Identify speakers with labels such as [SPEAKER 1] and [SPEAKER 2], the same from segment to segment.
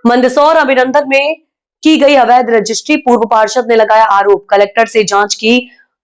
[SPEAKER 1] मंदसौर अभिनंदन में की गई अवैध रजिस्ट्री, पूर्व पार्षद ने लगाया आरोप, कलेक्टर से जांच की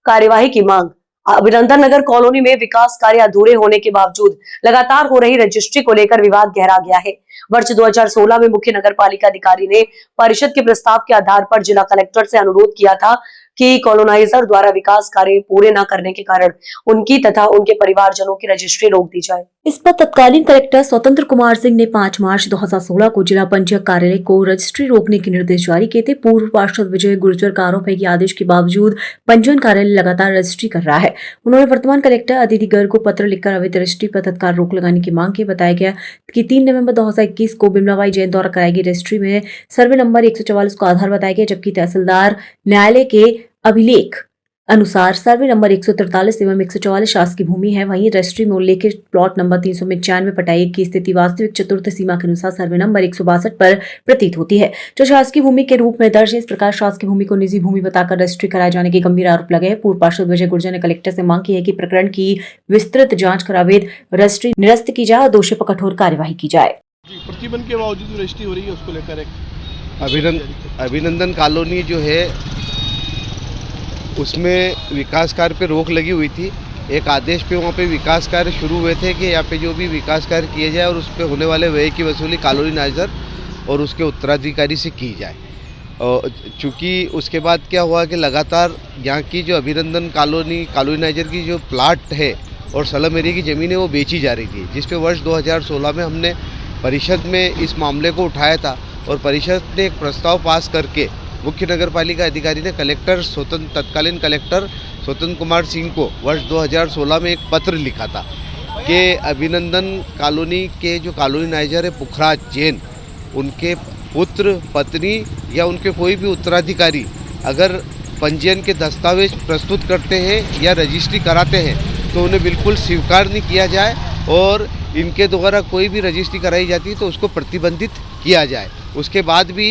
[SPEAKER 1] कार्यवाही की मांग। अभिनंदन नगर कॉलोनी में विकास कार्य अधूरे होने के बावजूद लगातार हो रही रजिस्ट्री को लेकर विवाद गहरा गया है। वर्ष 2016 में मुख्य नगर पालिका अधिकारी ने परिषद के प्रस्ताव के आधार पर जिला कलेक्टर से अनुरोध किया था कि कॉलोनाइजर द्वारा विकास कार्य पूरे न करने के कारण उनकी तथा उनके परिवारजनों की रजिस्ट्री रोक दी जाए। इस पर तत्कालीन कलेक्टर स्वतंत्र कुमार सिंह ने 5 मार्च 2016 को जिला पंचायत कार्यालय को रजिस्ट्री रोकने के निर्देश जारी किए थे। पूर्व पार्षद विजय गुर्जर का आरोप है कि आदेश के बावजूद पंजीयन कार्यालय लगातार रजिस्ट्री कर रहा है। उन्होंने वर्तमान कलेक्टर अदिति गर्ग को पत्र लिखकर अवैध रजिस्ट्री पर तत्काल रोक लगाने की मांग की। बताया गया कि 3 नवंबर 2021 को बिमलाबाई जैन द्वारा कराई गई रजिस्ट्री में सर्वे नंबर 144 को आधार बताया गया, जबकि तहसीलदार न्यायालय के अभिलेख अनुसार सर्वे नंबर 143 एवं 144 शासकीय भूमि है। वहीं रजिस्ट्री में उल्लेखित प्लॉट नंबर 395 पटाई की स्थिति वास्तविक चतुर्थ सीमा के अनुसार सर्वे नंबर 162 पर प्रतीत होती है, जो शासकीय भूमि के रूप में दर्ज है। इस प्रकार शासकीय भूमि को निजी भूमि बताकर रजिस्ट्री कराए जाने के गंभीर आरोप लगे हैं। पूर्व पार्षद विजय गुर्जर ने कलेक्टर से मांग की है कि प्रकरण की विस्तृत जांच कर अवैध रजिस्ट्री निरस्त की जाए और दोषियों पर कठोर कार्यवाही की जाए।
[SPEAKER 2] प्रतिबंध के बावजूद रजिस्ट्री हो रही है, उसको लेकर एक
[SPEAKER 3] अभिनंदन कॉलोनी जो है उसमें विकास कार्य पे रोक लगी हुई थी। एक आदेश पे वहाँ पे विकास कार्य शुरू हुए थे कि यहाँ पे जो भी विकास कार्य किए जाए और उस पे होने वाले व्यय की वसूली कॉलोनाइजर और उसके उत्तराधिकारी से की जाए। और चूँकि उसके बाद क्या हुआ कि लगातार यहाँ की जो अभिनंदन कॉलोनाइजर की जो प्लाट है और स्लम एरिया की ज़मीन है वो बेची जा रही थी, जिस पे वर्ष 2016 में हमने परिषद में इस मामले को उठाया था और परिषद ने एक प्रस्ताव पास करके मुख्य नगर पालिका अधिकारी ने तत्कालीन कलेक्टर स्वतंत्र कुमार सिंह को वर्ष 2016 में एक पत्र लिखा था कि अभिनंदन कॉलोनी के जो कॉलोनाइजर है पुखराज जैन, उनके पुत्र पत्नी या उनके कोई भी उत्तराधिकारी अगर पंजीयन के दस्तावेज प्रस्तुत करते हैं या रजिस्ट्री कराते हैं तो उन्हें बिल्कुल स्वीकार नहीं किया जाए और इनके द्वारा कोई भी रजिस्ट्री कराई जाती है तो उसको प्रतिबंधित किया जाए। उसके बाद भी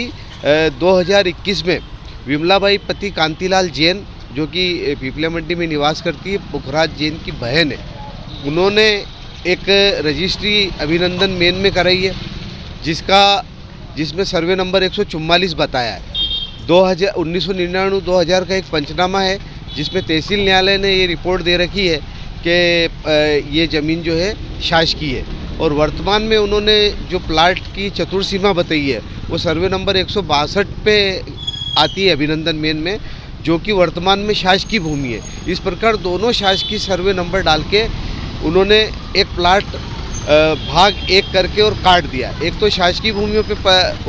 [SPEAKER 3] 2021 में विमलाबाई पति कांतिलाल जैन, जो कि पीपला मंडी में निवास करती है, पुखराज जैन की बहन है, उन्होंने एक रजिस्ट्री अभिनंदन मेन में कराई है जिसमें सर्वे नंबर 144 बताया है। 1999-2000 का एक पंचनामा है जिसमें तहसील न्यायालय ने ये रिपोर्ट दे रखी है कि ये ज़मीन जो है शासकीय है और वर्तमान में उन्होंने जो प्लाट की चतुर्सीमा बताई है वो सर्वे नंबर 162 पे आती है अभिनंदन मेन में, जो कि वर्तमान में शासकीय भूमि है। इस प्रकार दोनों शासकीय सर्वे नंबर डाल के उन्होंने एक प्लाट भाग एक करके और काट दिया। एक तो शासकीय भूमियों पे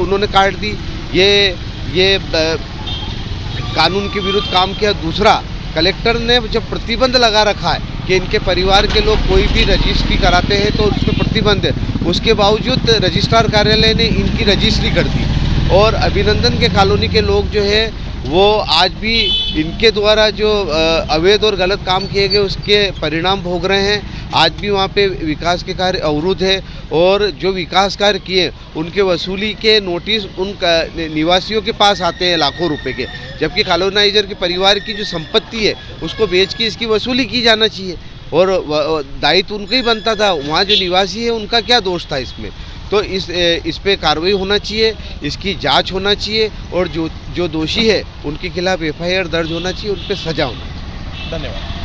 [SPEAKER 3] उन्होंने काट दी, ये कानून के विरुद्ध काम किया। दूसरा, कलेक्टर ने जब प्रतिबंध लगा रखा है कि इनके परिवार के लोग कोई भी रजिस्ट्री कराते हैं तो उसमें प्रतिबंध है, उसके बावजूद रजिस्ट्रार कार्यालय ने इनकी रजिस्ट्री कर दी और अभिनंदन के कॉलोनी के लोग जो है वो आज भी इनके द्वारा जो अवैध और गलत काम किए गए उसके परिणाम भोग रहे हैं। आज भी वहाँ पे विकास के कार्य अवरुद्ध है और जो विकास कार्य किए उनके वसूली के नोटिस उन निवासियों के पास आते हैं लाखों रुपए के, जबकि कॉलोनाइजर के परिवार की जो संपत्ति है उसको बेच के इसकी वसूली की जाना चाहिए और दायित्व उनका ही बनता था। वहाँ जो निवासी है उनका क्या दोष था इसमें? तो इस पे कार्रवाई होना चाहिए, इसकी जांच होना चाहिए और जो दोषी है उनके खिलाफ FIR दर्ज होना चाहिए, उन पर सजा होना चाहिए।
[SPEAKER 2] धन्यवाद।